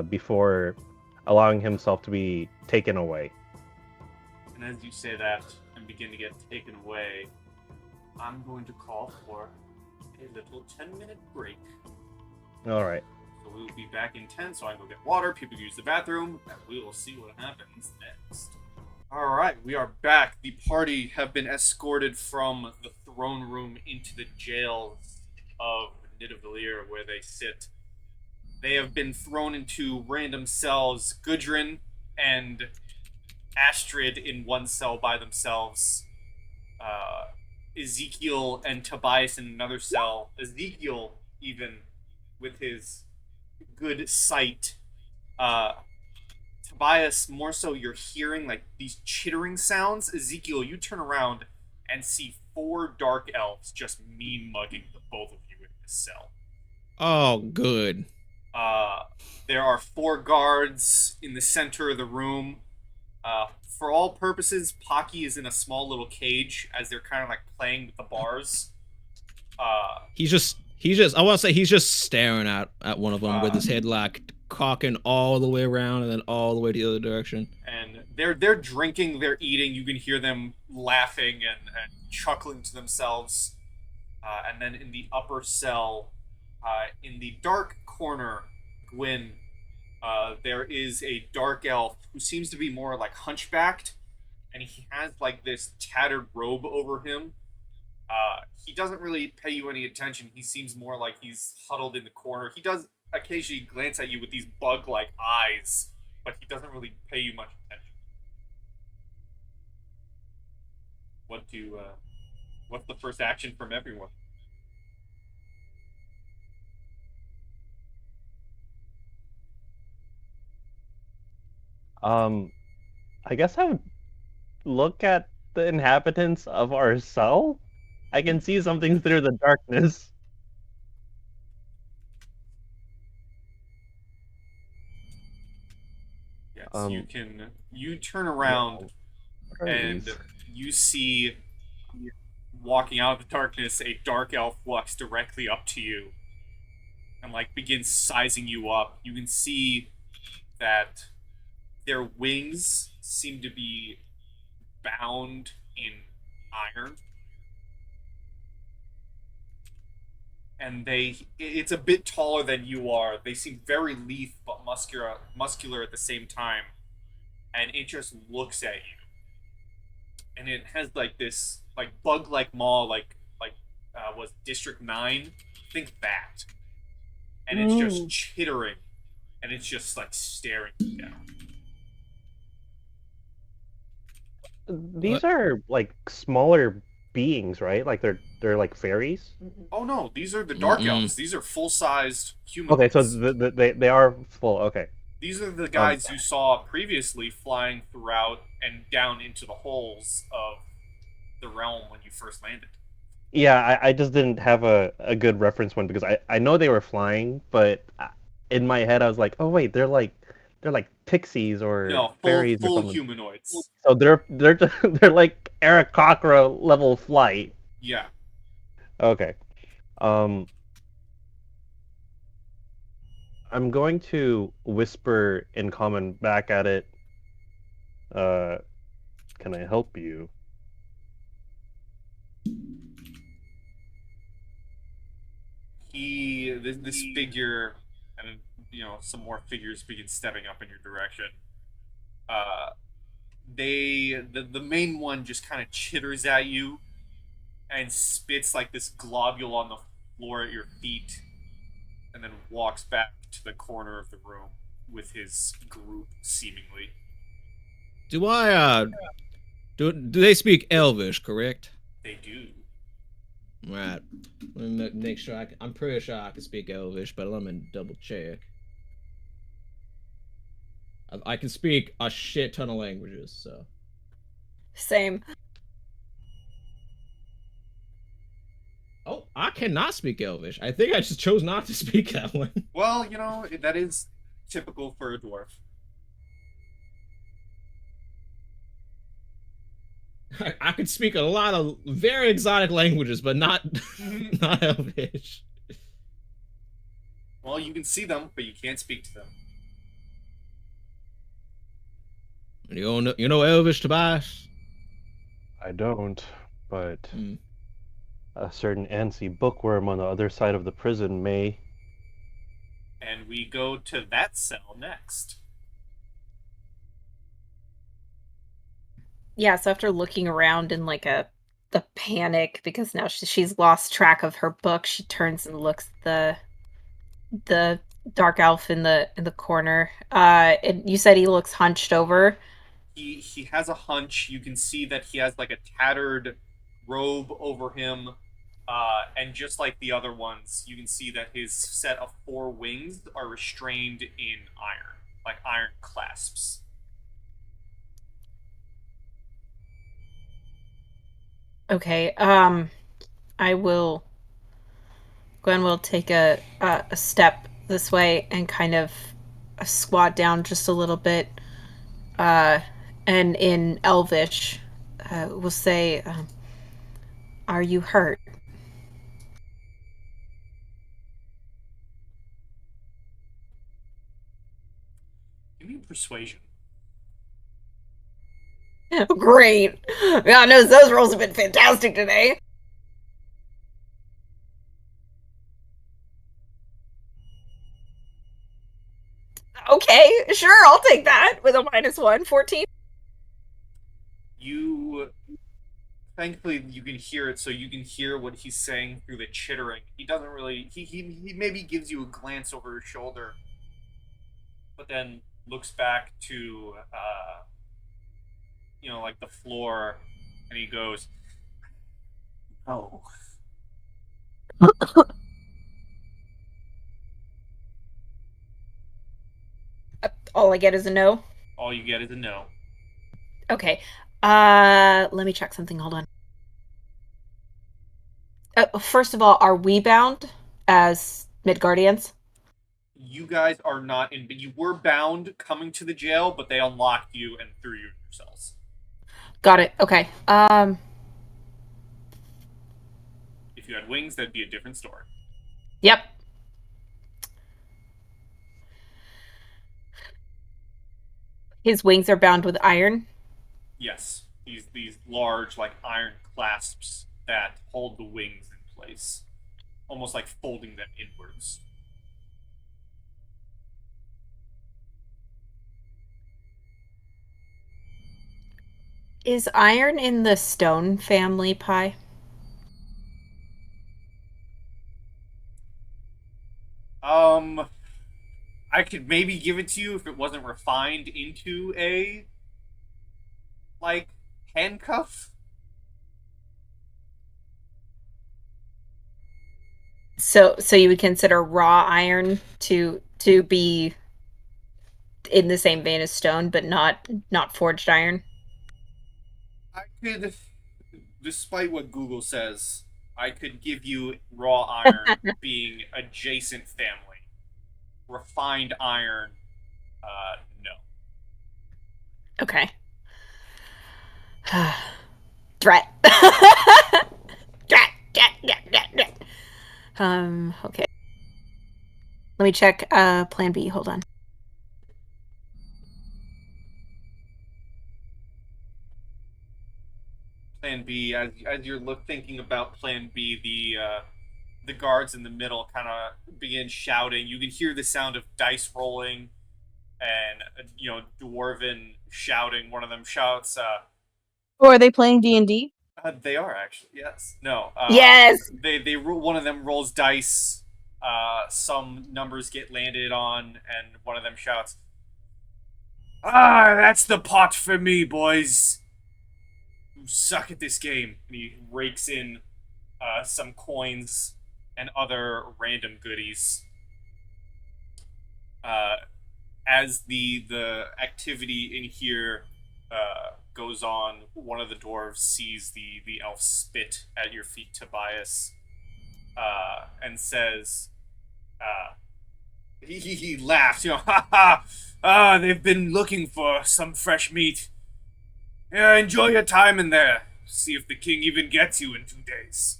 before allowing himself to be taken away. And as you say that and begin to get taken away, I'm going to call for a little 10-minute break. All right. So we will be back in 10, so I can go get water, people can use the bathroom, and we will see what happens next. Alright, we are back. The party have been escorted from the throne room into the jails of Nidavellir, where they sit. They have been thrown into random cells. Gudrun and Astrid in one cell by themselves. Ezekiel and Tobias in another cell. Ezekiel, even with his good sight. Tobias, more so you're hearing like these chittering sounds. Ezekiel, you turn around and see 4 dark elves just mean mugging the both of you in this cell. Oh, good. There are 4 guards in the center of the room. For all purposes, Pocky is in a small little cage as they're kind of like playing with the bars. He's just I want to say he's just staring at one of them with his head like cocking all the way around and then all the way to the other direction. And they're drinking, they're eating. You can hear them laughing and chuckling to themselves. And then in the upper cell, in the dark corner, Gwyn, there is a dark elf who seems to be more like hunchbacked, and he has like this tattered robe over him. He doesn't really pay you any attention. He seems more like he's huddled in the corner. He does occasionally glance at you with these bug-like eyes, but he doesn't really pay you much attention. What's the first action from everyone? I guess I would look at the inhabitants of our cell. I can see something through the darkness. Yes, Um, you turn around and Praise. you see walking out of the darkness a dark elf walks directly up to you and like begins sizing you up. You can see that their wings seem to be bound in iron, and it's a bit taller than you are. They seem very lithe but muscular at the same time, and it just looks at you, and it has like this like bug like maw, was District 9. Think that. And it's just chittering, and it's just like staring you down. These are like smaller beings, right? Like they're like fairies. Oh no, these are the dark Mm-mm. elves. These are full-sized humans. Okay, so they are full. Okay. These are the guys you saw previously flying throughout and down into the holes of the realm when you first landed. Yeah, I just didn't have a good reference one because I know they were flying, but in my head I was like, oh wait, they're like pixies or No, fairies or full something. humanoids. So they're like Eric Cockra level flight. Yeah. Okay. Um, I'm going to whisper in common back at it. Can I help you? This figure, and some more figures begin stepping up in your direction. The main one just kind of chitters at you and spits like this globule on the floor at your feet, and then walks back to the corner of the room with his group, seemingly. Do they speak Elvish, correct? They do. Right. Let me make sure I'm pretty sure I can speak Elvish, but let me double check. I can speak a shit ton of languages, so. Same. Oh, I cannot speak Elvish. I think I just chose not to speak that one. Well, that is typical for a dwarf. I could speak a lot of very exotic languages, but not not Elvish. Well, you can see them, but you can't speak to them. You know Elvish, Tobias? I don't, but Mm. a certain antsy bookworm on the other side of the prison may. And we go to that cell next. Yeah, so after looking around in like the panic because now she's lost track of her book, she turns and looks at the dark elf in the corner. And you said he looks hunched over. He has a hunch. You can see that he has like a tattered robe over him, and just like the other ones, you can see that his set of 4 wings are restrained in iron, like iron clasps. Okay, I will. Gwen will take a step this way and kind of squat down just a little bit, uh, and in Elvish, we'll say, "Are you hurt?" Give me persuasion. Great. God knows those rolls have been fantastic today. Okay, sure, I'll take that with a -1, 14. You, thankfully, you can hear it, so you can hear what he's saying through the chittering. He doesn't really. He maybe gives you a glance over his shoulder, but then looks back to, like the floor, and he goes, "Oh." All I get is a no. All you get is a no. Okay. Let me check something. Hold on. First of all, are we bound as Midgardians? You guys are not in. You were bound coming to the jail, but they unlocked you and threw you in your cells. Got it. Okay. If you had wings, that'd be a different story. Yep. His wings are bound with iron. Yes, these large like iron clasps that hold the wings in place, almost like folding them inwards. Is iron in the stone family, Pie? I could maybe give it to you if it wasn't refined into a like handcuff. So you would consider raw iron to be in the same vein as stone, but not forged iron? I could, despite what Google says, I could give you raw iron being adjacent family. Refined iron, no. Okay. Drat. Drat. Okay. Let me check plan B. Hold on. Plan B, as you're thinking about Plan B, the guards in the middle kind of begin shouting. You can hear the sound of dice rolling, and dwarven shouting. One of them shouts, Or are they playing D&D? They are actually, yes. No. Yes. They one of them rolls dice. Some numbers get landed on, and one of them shouts, "Ah, that's the pot for me, boys. You suck at this game." And he rakes in some coins and other random goodies. As the activity in here goes on, one of the dwarves sees the elf spit at your feet, Tobias, and says, he laughs, "Ha ha! Ah, they've been looking for some fresh meat. Yeah, enjoy your time in there. See if the king even gets you in 2 days."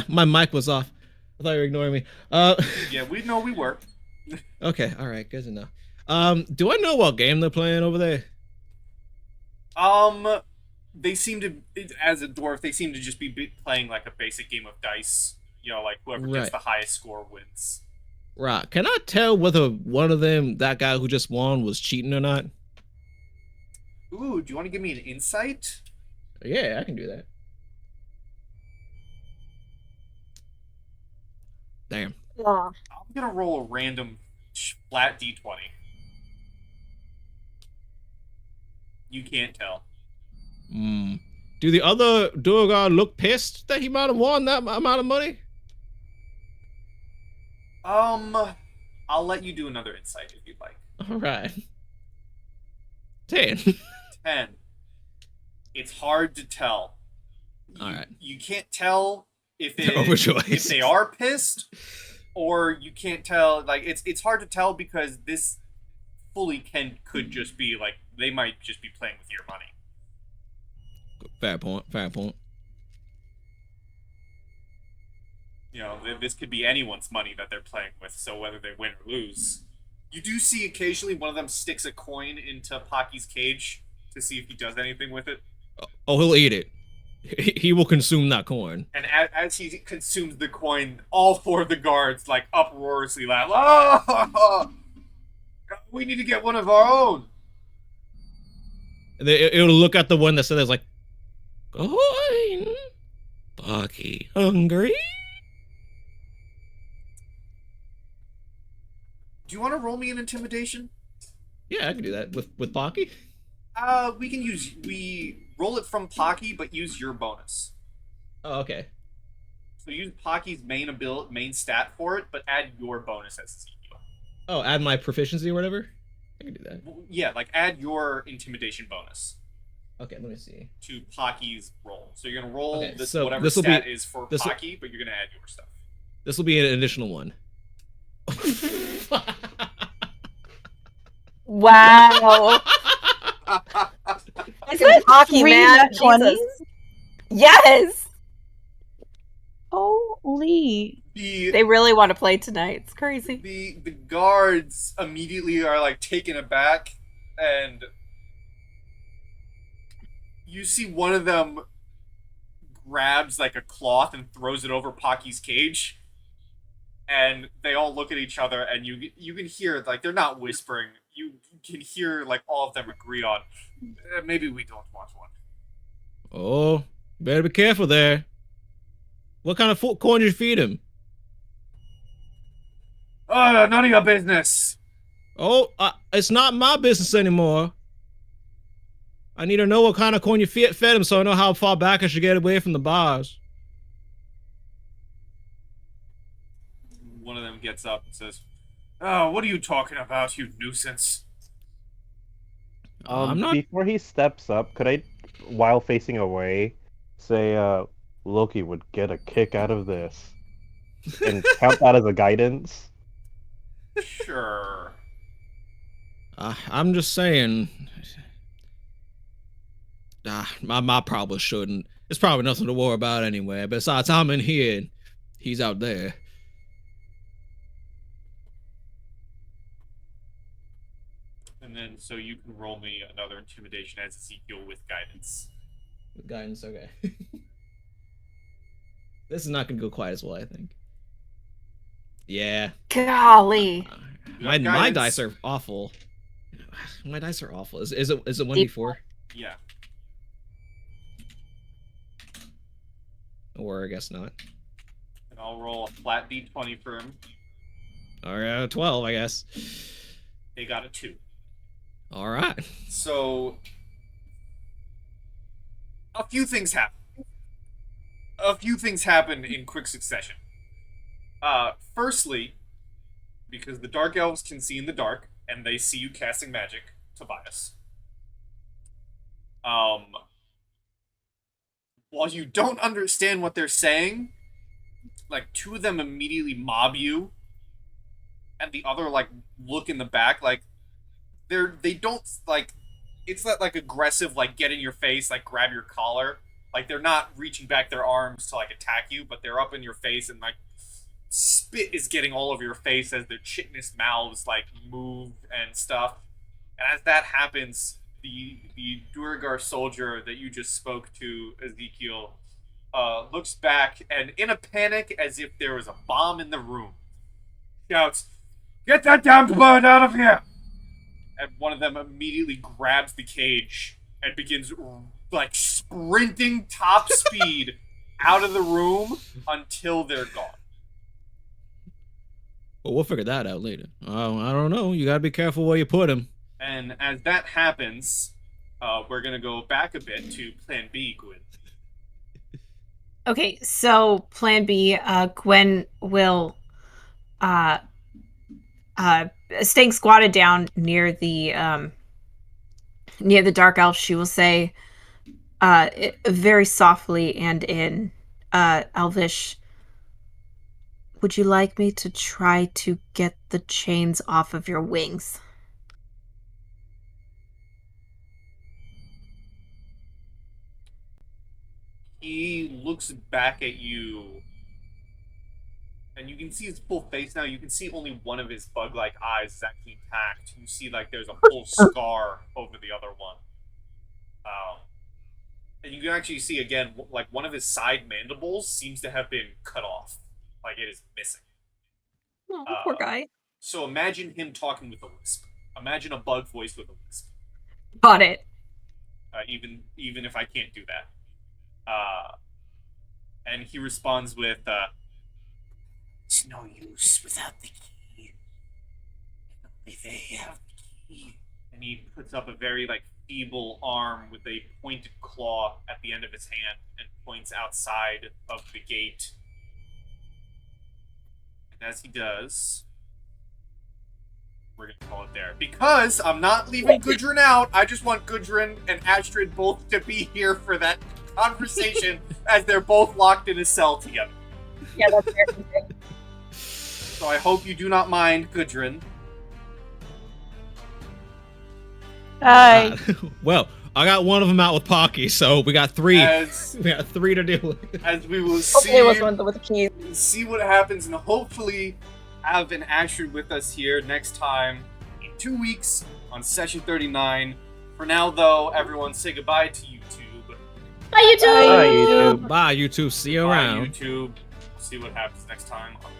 My mic was off. I thought you were ignoring me. Yeah, we know we were. Okay, all right, good to know. Do I know what game they're playing over there? They seem to, as a dwarf, they seem to just be playing like a basic game of dice. Like whoever gets Right. the highest score wins. Right. Can I tell whether one of them, that guy who just won, was cheating or not? Ooh, do you want to give me an insight? Yeah, I can do that. Damn. Aw. I'm gonna roll a random flat d20. You can't tell. Do the other Durgar look pissed that he might have won that amount of money? I'll let you do another insight if you'd like. All right. 10. 10. It's hard to tell. All right. You can't tell if Overjoyed. if they are pissed, or you can't tell. Like it's hard to tell because this fully could just be like they might just be playing with your money. Fair point. Fair point. You know, this could be anyone's money that they're playing with. So whether they win or lose, you do see occasionally one of them sticks a coin into Pocky's cage to see if he does anything with it. Oh, he'll eat it. He will consume that coin. And as he consumes the coin, all four of the guards like uproariously laugh. Oh, we need to get one of our own. It'll look at the one that says like, coin. Pocky hungry. Do you want to roll me an intimidation? Yeah, I can do that with Pocky. We roll it from Pocky, but use your bonus. Oh, okay. So use Pocky's main stat for it, but add your bonus as Ezekiel. Oh, add my proficiency or whatever? I can do that. Yeah, like add your intimidation bonus Okay, let me see. to Pocky's roll. So you're gonna roll Okay, this so whatever this'll stat be- is for this'll- Pocky, but you're gonna add your stuff. This will be an additional one. Wow. Is it Pocky, three man. nat 20s? Jesus. Yes. Holy. They really want to play tonight. It's crazy. The guards immediately are like taken aback, and you see one of them grabs like a cloth and throws it over Pocky's cage, and they all look at each other, and you can hear like they're not whispering. You can hear like all of them agree on maybe we don't want one. Oh, better be careful there. What kind of corn did you feed him? Oh, none of your business. Oh, it's not my business anymore. I need to know what kind of corn you fed him so I know how far back I should get away from the bars. One of them gets up and says, "Oh, what are you talking about, you nuisance?" I'm not. Before he steps up, could I, while facing away, say, Loki would get a kick out of this, and count that as a guidance? Sure. I'm just saying. I probably shouldn't. It's probably nothing to worry about anyway. Besides, I'm in here and he's out there. And then, so you can roll me another intimidation as Ezekiel with guidance. With guidance, okay. This is not gonna go quite as well, I think. Yeah. Golly. My Guidance. dice are awful. My dice are awful. Is it 1d4? Yeah. Or I guess not. And I'll roll a flat d20 for him. Or 12, I guess. They got a 2. All right. So, a few things happen. A few things happen in quick succession. Firstly, because the Dark Elves can see in the dark, and they see you casting magic, Tobias. While you don't understand what they're saying, like, 2 of them immediately mob you, and the other, like, look in the back, like, they don't, like, it's not, like, aggressive, like, get in your face, like, grab your collar. Like, they're not reaching back their arms to, like, attack you, but they're up in your face, and, like, spit is getting all over your face as their chitinous mouths, like, move and stuff. And as that happens, the Duergar soldier that you just spoke to, Ezekiel, looks back, and in a panic, as if there was a bomb in the room, shouts, "Get that damned bird out of here!" And one of them immediately grabs the cage and begins, like, sprinting top speed out of the room until they're gone. Well, we'll figure that out later. I don't know. You gotta be careful where you put him. And as that happens, we're gonna go back a bit to Plan B, Gwen. Okay, so Plan B, Gwen will, staying squatted down near the Dark Elf, she will say, very softly and in Elvish, "Would you like me to try to get the chains off of your wings?" He looks back at you, and you can see his full face now. You can see only one of his bug-like eyes is actually intact. You see, like, there's a full scar over the other one. And you can actually see, again, like, one of his side mandibles seems to have been cut off. Like, it is missing. Oh, poor guy. So imagine him talking with a lisp. Imagine a bug voice with a lisp. Got it. Even if I can't do that. And he responds with, "It's no use without the key. Only they have the key." And he puts up a very, like, feeble arm with a pointed claw at the end of his hand and points outside of the gate. And as he does, we're gonna call it there. Because I'm not leaving Gudrun out, I just want Gudrun and Astrid both to be here for that conversation as they're both locked in a cell together. Yeah, that's fair. So I hope you do not mind, Gudrun. Hi. Well, I got one of them out with Pocky, so we got three. As We got three to deal with. as we will Hopefully it was one with the keys. see what happens, and hopefully have an Astrid with us here next time in 2 weeks on session 39. For now, though, everyone say goodbye to YouTube. Bye, YouTube! Hi, YouTube. Bye, YouTube. See you Bye, around. YouTube. See what happens next time on